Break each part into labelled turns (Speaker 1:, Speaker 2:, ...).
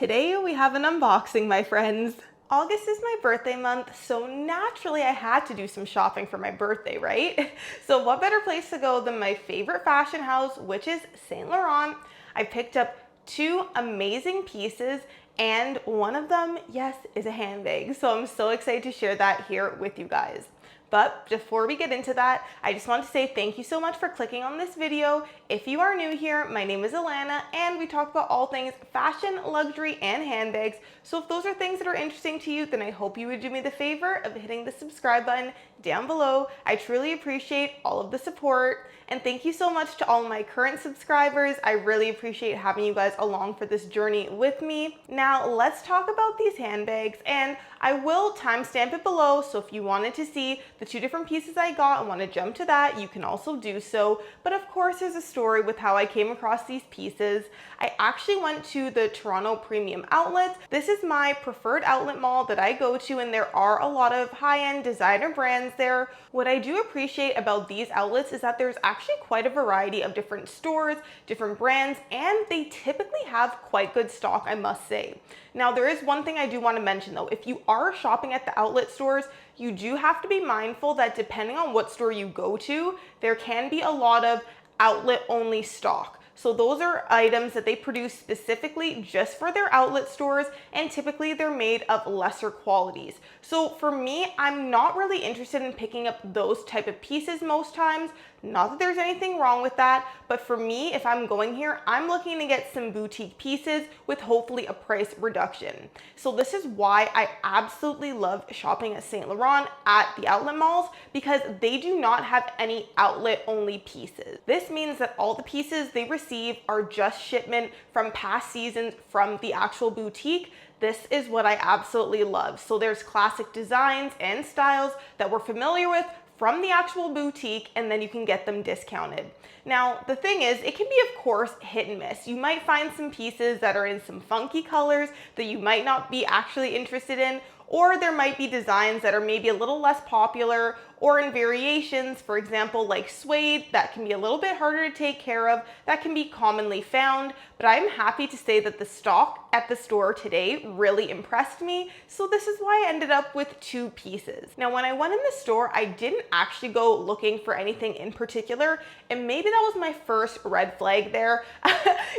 Speaker 1: Today we have an unboxing, my friends. August is my birthday month, so naturally I had to do some shopping for my birthday, right? So what better place to go than my favorite fashion house, which is Saint Laurent. I picked up two amazing pieces, and one of them, yes, is a handbag. So I'm so excited to share that here with you guys. But before we get into that, I just want to say thank you so much for clicking on this video. If you are new here, my name is Alana, and we talk about all things fashion, luxury, and handbags. So if those are things that are interesting to you, then I hope you would do me the favor of hitting the subscribe button down below. I truly appreciate all of the support. And thank you so much to all my current subscribers. I really appreciate having you guys along for this journey with me. Now let's talk about these handbags, and I will timestamp it below, so if you wanted to see the two different pieces I got and want to jump to that, you can also do so. But of course, there's a story with how I came across these pieces. I actually went to the Toronto Premium Outlets. This is my preferred outlet mall that I go to, and there are a lot of high-end designer brands there. What I do appreciate about these outlets is that there's actually quite a variety of different stores, different brands, and they typically have quite good stock, I must say. Now, there is one thing I do want to mention though. If you are shopping at the outlet stores, you do have to be mindful that depending on what store you go to, there can be a lot of outlet only stock. So those are items that they produce specifically just for their outlet stores, and typically they're made of lesser qualities. So for me, I'm not really interested in picking up those type of pieces most times. Not that there's anything wrong with that, but for me, if I'm going here, I'm looking to get some boutique pieces with hopefully a price reduction. So this is why I absolutely love shopping at Saint Laurent at the outlet malls, because they do not have any outlet only pieces. This means that all the pieces they receive are just shipment from past seasons from the actual boutique. This is what I absolutely love. So there's classic designs and styles that we're familiar with from the actual boutique, and then you can get them discounted. Now, the thing is, it can be, of course, hit and miss. You might find some pieces that are in some funky colors that you might not be actually interested in, or there might be designs that are maybe a little less popular, or in variations, for example, like suede, that can be a little bit harder to take care of, that can be commonly found. But I'm happy to say that the stock at the store today really impressed me, so this is why I ended up with two pieces. Now, when I went in the store, I didn't actually go looking for anything in particular, and maybe that was my first red flag there.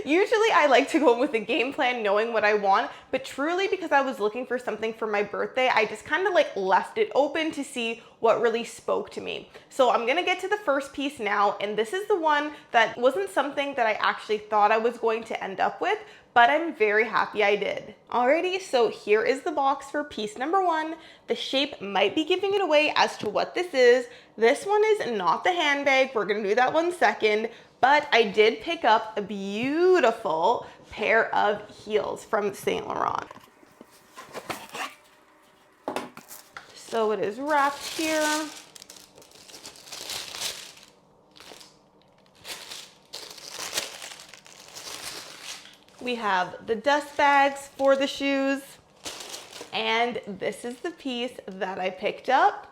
Speaker 1: Usually I like to go in with a game plan knowing what I want, but truly because I was looking for something for my birthday, I just kind of like left it open to see what really spoke to me. So I'm gonna get to the first piece now, and this is the one that wasn't something that I actually thought I was going to end up with, but I'm very happy I did. Alrighty, so here is the box for piece number one. The shape might be giving it away as to what this is. This one is not the handbag. We're gonna do that one second, but I did pick up a beautiful pair of heels from Saint Laurent. So it is wrapped here. We have the dust bags for the shoes, and this is the piece that I picked up.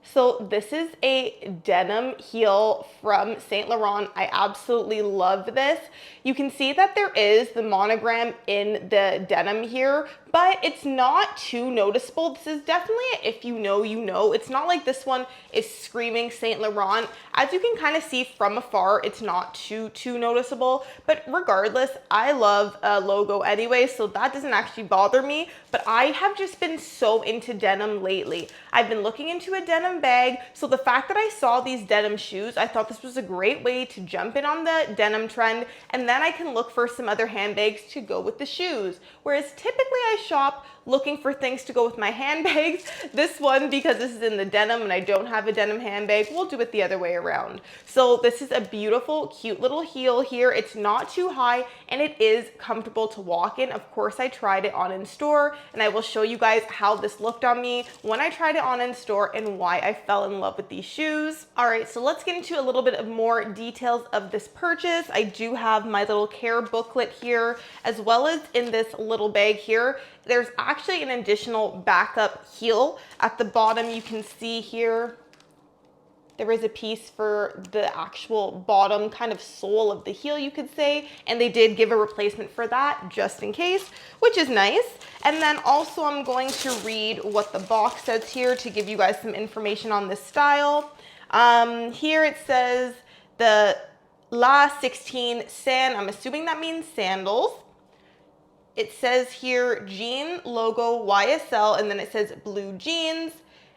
Speaker 1: So this is a denim heel from Saint Laurent. I absolutely love this. You can see that there is the monogram in the denim here, but it's not too noticeable. This is definitely, if you know, you know. It's not like this one is screaming Saint Laurent. As you can kind of see from afar, it's not too noticeable, but regardless, I love a logo anyway, so that doesn't actually bother me. But I have just been so into denim lately. I've been looking into a denim bag, so the fact that I saw these denim shoes, I thought this was a great way to jump in on the denim trend, and then I can look for some other handbags to go with the shoes. Whereas typically I shop looking for things to go with my handbags. This one, because this is in the denim and I don't have a denim handbag, we'll do it the other way around. So this is a beautiful, cute little heel here. It's not too high and it is comfortable to walk in. Of course, I tried it on in store, and I will show you guys how this looked on me when I tried it on in store and why I fell in love with these shoes. All right, so let's get into a little bit of more details of this purchase. I do have my little care booklet here, as well as in this little bag here. There's actually an additional backup heel at the bottom. You can see here There is a piece for the actual bottom kind of sole of the heel, you could say, and they did give a replacement for that just in case, which is nice. And then also I'm going to read what the box says here to give you guys some information on this style. Here it says the La 16 San, I'm assuming that means sandals. It says here jean logo YSL, and then it says blue jeans.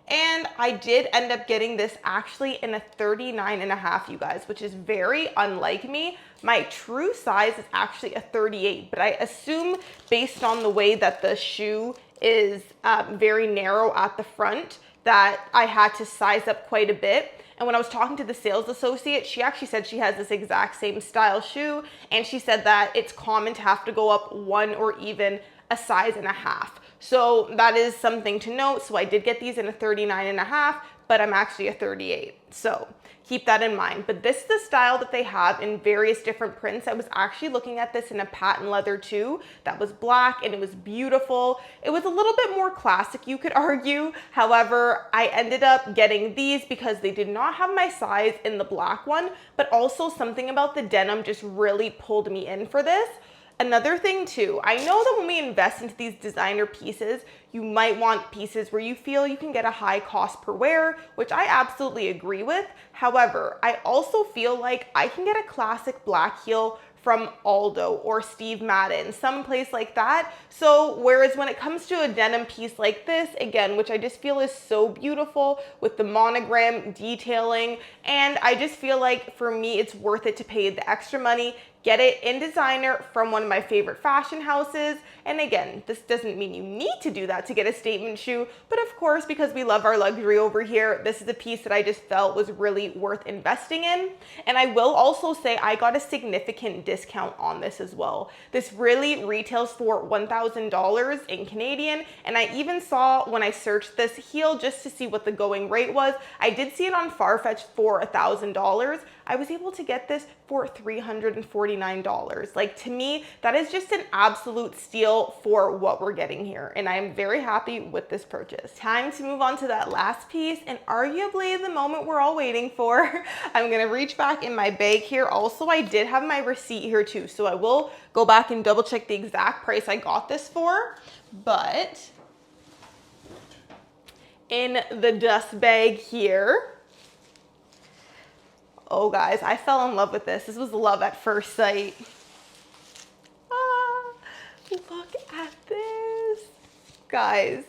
Speaker 1: And I did end up getting this actually in a 39.5, you guys, which is very unlike me. My true size is actually a 38, but I assume based on the way that the shoe is very narrow at the front that I had to size up quite a bit. And when I was talking to the sales associate, she actually said she has this exact same style shoe. And she said that it's common to have to go up 1 or even a size and a half. So that is something to note. So I did get these in a 39.5, but I'm actually a 38. So keep that in mind. But this is the style that they have in various different prints. I was actually looking at this in a patent leather too, that was black and it was beautiful. It was a little bit more classic, you could argue. However, I ended up getting these because they did not have my size in the black one, but also something about the denim just really pulled me in for this. Another thing too, I know that when we invest into these designer pieces, you might want pieces where you feel you can get a high cost per wear, which I absolutely agree with. However, I also feel like I can get a classic black heel from Aldo or Steve Madden, someplace like that. So whereas when it comes to a denim piece like this, again, which I just feel is so beautiful with the monogram detailing, and I just feel like for me, it's worth it to pay the extra money, get it in designer from one of my favorite fashion houses. And again, this doesn't mean you need to do that to get a statement shoe, but of course, because we love our luxury over here, this is a piece that I just felt was really worth investing in. And I will also say I got a significant discount on this as well. This really retails for $1,000 in Canadian. And I even saw when I searched this heel just to see what the going rate was, I did see it on Farfetch for $1,000. I was able to get this for $349. Like, to me, that is just an absolute steal for what we're getting here. And I am very happy with this purchase. Time to move on to that last piece, and arguably the moment we're all waiting for. I'm gonna reach back in my bag here. Also, I did have my receipt here too, so I will go back and double check the exact price I got this for. But in the dust bag here, oh guys, I fell in love with this. This was love at first sight. Ah, look at this. Guys.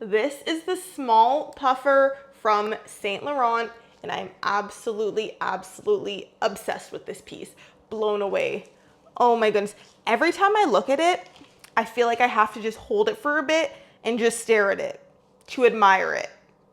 Speaker 1: This is the small puffer from Saint Laurent, and I'm absolutely obsessed with this piece. Blown away. Oh my goodness. Every time I look at it, I feel like I have to just hold it for a bit and just stare at it, to admire it,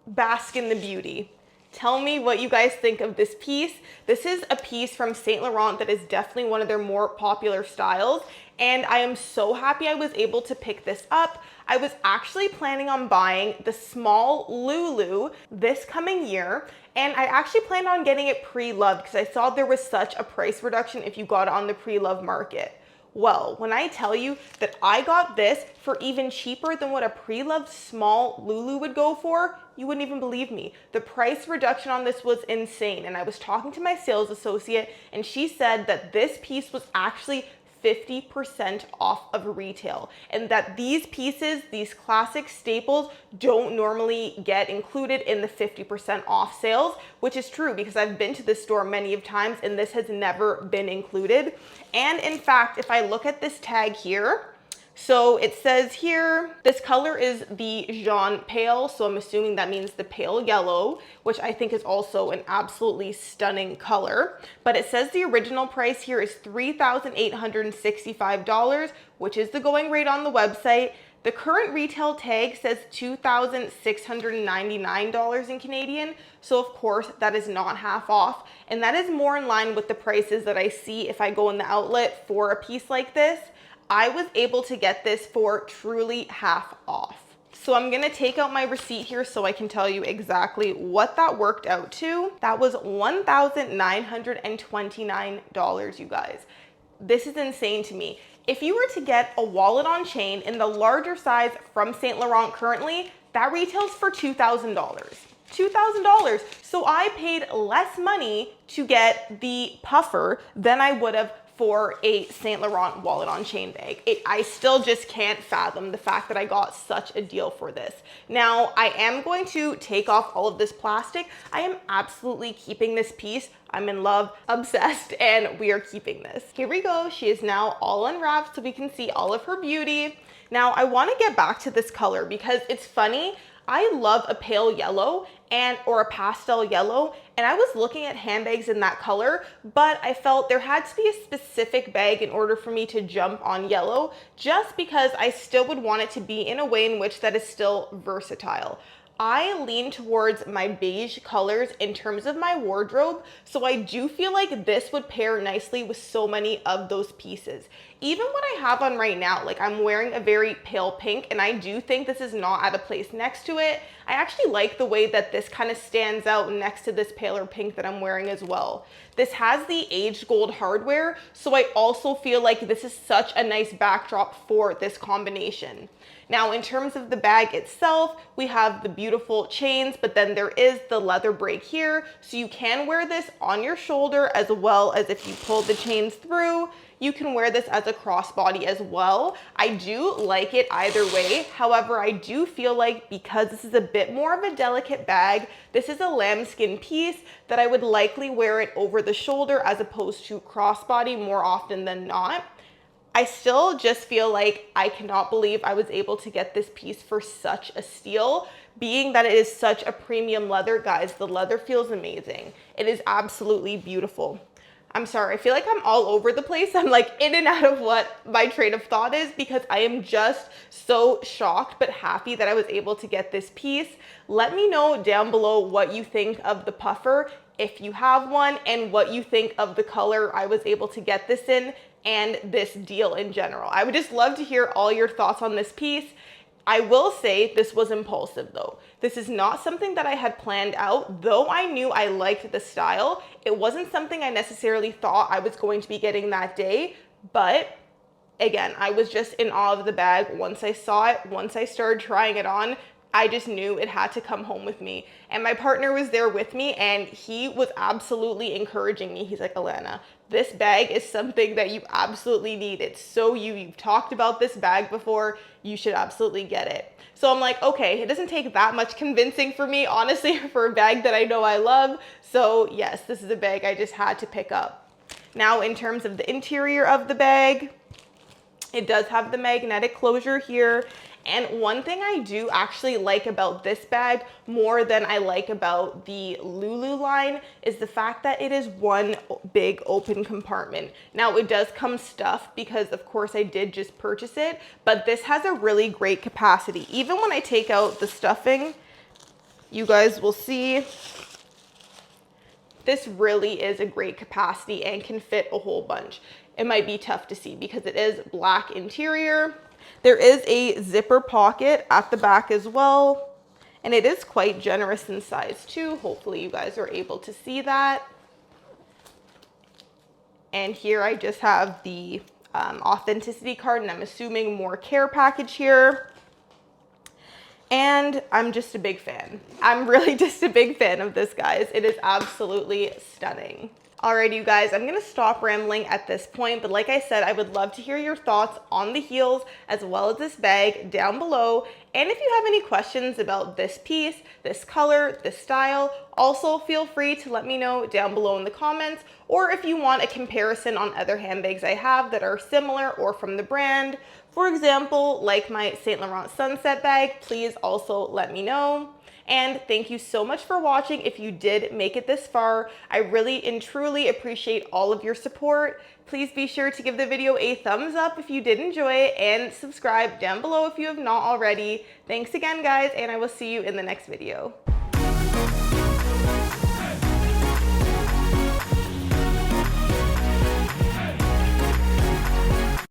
Speaker 1: bask in the beauty. Tell me what you guys think of this piece. This is a piece from Saint Laurent that is definitely one of their more popular styles, and I am so happy I was able to pick this up. I was actually planning on buying the small Lulu this coming year, and I actually planned on getting it pre-loved because I saw there was such a price reduction if you got it on the pre-love market. Well, when I tell you that I got this for even cheaper than what a pre-loved small Lulu would go for, you wouldn't even believe me. The price reduction on this was insane. And I was talking to my sales associate, and she said that this piece was actually 50% off of retail, and that these pieces, these classic staples, don't normally get included in the 50% off sales, which is true because I've been to this store many of times and this has never been included. And in fact, if I look at this tag here, so it says here, this color is the Jaune Pale, so I'm assuming that means the pale yellow, which I think is also an absolutely stunning color. But it says the original price here is $3,865, which is the going rate on the website. The current retail tag says $2,699 in Canadian, so of course that is not half off, and that is more in line with the prices that I see if I go in the outlet for a piece like this. I was able to get this for truly half off. So I'm gonna take out my receipt here so I can tell you exactly what that worked out to. That was $1,929, you guys. This is insane to me. If you were to get a wallet on chain in the larger size from Saint Laurent currently, that retails for $2,000. $2,000. So I paid less money to get the puffer than I would have for a Saint Laurent wallet on chain bag. I still just can't fathom the fact that I got such a deal for this. Now, I am going to take off all of this plastic. I am absolutely keeping this piece. I'm in love, obsessed, and we are keeping this. Here we go. She is now all unwrapped so we can see all of her beauty. Now, I want to get back to this color because it's funny. I love a pale yellow or a pastel yellow, and I was looking at handbags in that color, but I felt there had to be a specific bag in order for me to jump on yellow, just because I still would want it to be in a way in which that is still versatile. I lean towards my beige colors in terms of my wardrobe, so I do feel like this would pair nicely with so many of those pieces. Even what I have on right now, like I'm wearing a very pale pink, and I do think this is not out of place next to it. I actually like the way that this kind of stands out next to this paler pink that I'm wearing as well. This has the aged gold hardware, so I also feel like this is such a nice backdrop for this combination. Now, in terms of the bag itself, we have the beautiful chains, but then there is the leather break here. So you can wear this on your shoulder, as well as if you pull the chains through, you can wear this as a crossbody as well. I do like it either way. However, I do feel like because this is a bit more of a delicate bag, this is a lambskin piece, that I would likely wear it over the shoulder as opposed to crossbody more often than not. I still just feel like I cannot believe I was able to get this piece for such a steal, being that it is such a premium leather. Guys, the leather feels amazing. It is absolutely beautiful. I'm sorry, I feel like I'm all over the place. I'm like in and out of what my train of thought is, because I am just so shocked but happy that I was able to get this piece. Let me know down below what you think of the puffer, if you have one, and what you think of the color I was able to get this in and this deal in general. I would just love to hear all your thoughts on this piece. I will say this was impulsive though. This is not something that I had planned out, though I knew I liked the style. It wasn't something I necessarily thought I was going to be getting that day, but again, I was just in awe of the bag. Once I saw it, once I started trying it on, I just knew it had to come home with me. And my partner was there with me, and he was absolutely encouraging me. He's like, Alana, this bag is something that you absolutely need. It's so you've talked about this bag before, you should absolutely get it. So I'm like, okay, it doesn't take that much convincing for me, honestly, for a bag that I know I love. So yes, this is a bag I just had to pick up. Now, in terms of the interior of the bag, it does have the magnetic closure here. And one thing I do actually like about this bag more than I like about the Lulu line is the fact that it is one big open compartment. Now, it does come stuffed because of course I did just purchase it, but this has a really great capacity. Even when I take out the stuffing, you guys will see this really is a great capacity and can fit a whole bunch. It might be tough to see because it is black interior. There is a zipper pocket at the back as well, and it is quite generous in size too. Hopefully you guys are able to see that. And here I just have the authenticity card, and I'm assuming more care package here. And I'm just a big fan. I'm really just a big fan of this, guys. It is absolutely stunning. Alrighty, you guys, I'm gonna stop rambling at this point, but like I said, I would love to hear your thoughts on the heels as well as this bag down below. And if you have any questions about this piece, this color, this style, also feel free to let me know down below in the comments, or if you want a comparison on other handbags I have that are similar or from the brand. For example, like my Saint Laurent Sunset bag, please also let me know. And thank you so much for watching. If you did make it this far, I really and truly appreciate all of your support. Please be sure to give the video a thumbs up if you did enjoy it, and subscribe down below if you have not already. Thanks again, guys, and I will see you in the next video.